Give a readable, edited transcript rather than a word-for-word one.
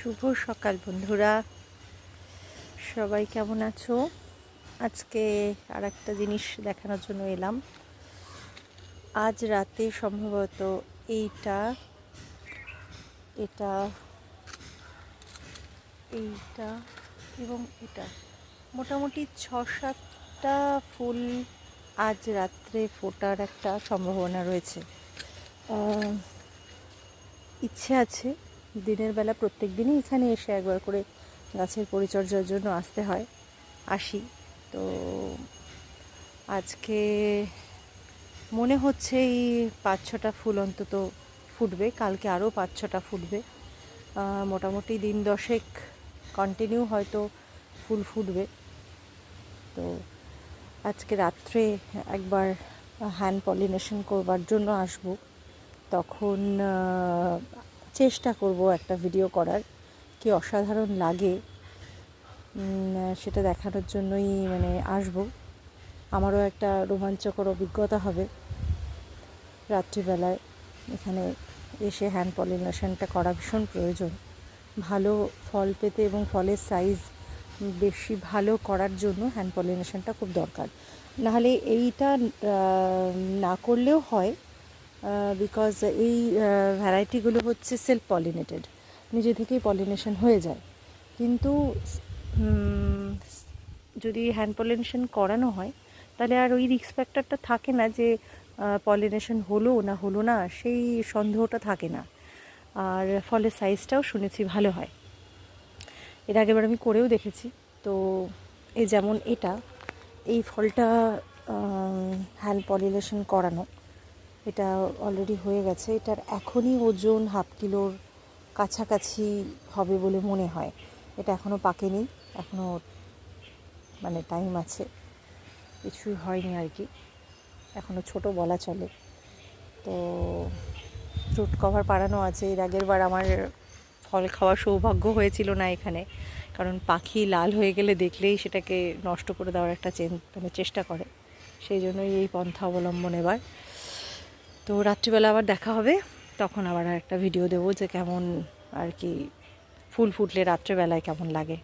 শুভ সকাল বন্ধুরা, সবাই কেমন আছো? আজকে আর একটা জিনিস দেখানোর জন্য এলাম। আজ রাতে সম্ভবত এইটা এটা এইটা এবং এটা মোটামুটি 6-7টা ফুল আজ রাত্রে ফোটার একটা সম্ভাবনা রয়েছে। ইচ্ছে আছে দিনের বেলা প্রত্যেক দিনই এখানে এসে একবার করে গাছের পরিচর্যার জন্য আসি। তো আজকে মনে হচ্ছে এই 5-6টা ফুল অন্তত ফুটবে, কালকে আরও 5-6টা ফুটবে। মোটামুটি দিন 10 কন্টিনিউ হয়তো ফুল ফুটবে। তো আজকে রাত্রে একবার হ্যান্ড পলিনেশন করবার জন্য আসবো, তখন চেষ্টা করব একটা ভিডিও করার। কি অসাধারণ লাগে সেটা দেখানোর জন্যই আসবো। আমারও একটা রোমাঞ্চকর অভিজ্ঞতা হবে রাত্রিবেলায় এখানে এসে। হ্যান্ড পলিনেশনটা করা ভীষণ প্রয়োজন ভালো ফল পেতে, এবং ফলের সাইজ বেশি ভালো করার জন্য হ্যান্ড পলিনেশনটা খুব দরকার। নাহলে এইটা না করলেও হয়, বিকজ এই ভ্যারাইটিগুলো হচ্ছে সেলফ পলিনেটেড, নিজে থেকেই পলিনেশন হয়ে যায়। কিন্তু যদি হ্যান্ড পলিনেশন করানো হয় তাহলে আর ওই রিস্ক ফ্যাক্টরটা থাকে না যে পলিনেশন হলো না, সেই সন্দেহটা থাকে না। আর ফলের সাইজটাও শুনেছি ভালো হয়। এর আগেবার আমি করেও দেখেছি। তো এই যেমন এই ফলটা হ্যান্ড পলিনেশন করানো, এটা অলরেডি হয়ে গেছে। এটার এখনই ওজন 1/2 কিলোর কাছাকাছি হবে বলে মনে হয়। এটা এখনও পাকেনি, এখনও টাইম আছে, কিছুই হয়নি আর কি, এখনও ছোট বলা চলে। তো ফ্রুট কভার পাড়ানো আছে। এর আগের বার আমার ফল খাওয়ার সৌভাগ্য হয়েছিল না এখানে, কারণ পাখি লাল হয়ে গেলে দেখলেই সেটাকে নষ্ট করে দেওয়ার একটা চেষ্টা করে। সেই জন্যই এই পন্থা অবলম্বন এবার। তো রাত্রিবেলা আবার দেখা হবে, তখন আবার একটা ভিডিও দেবো যে কেমন আর কি ফুল ফুটলে রাত্রেবেলায় কেমন লাগে।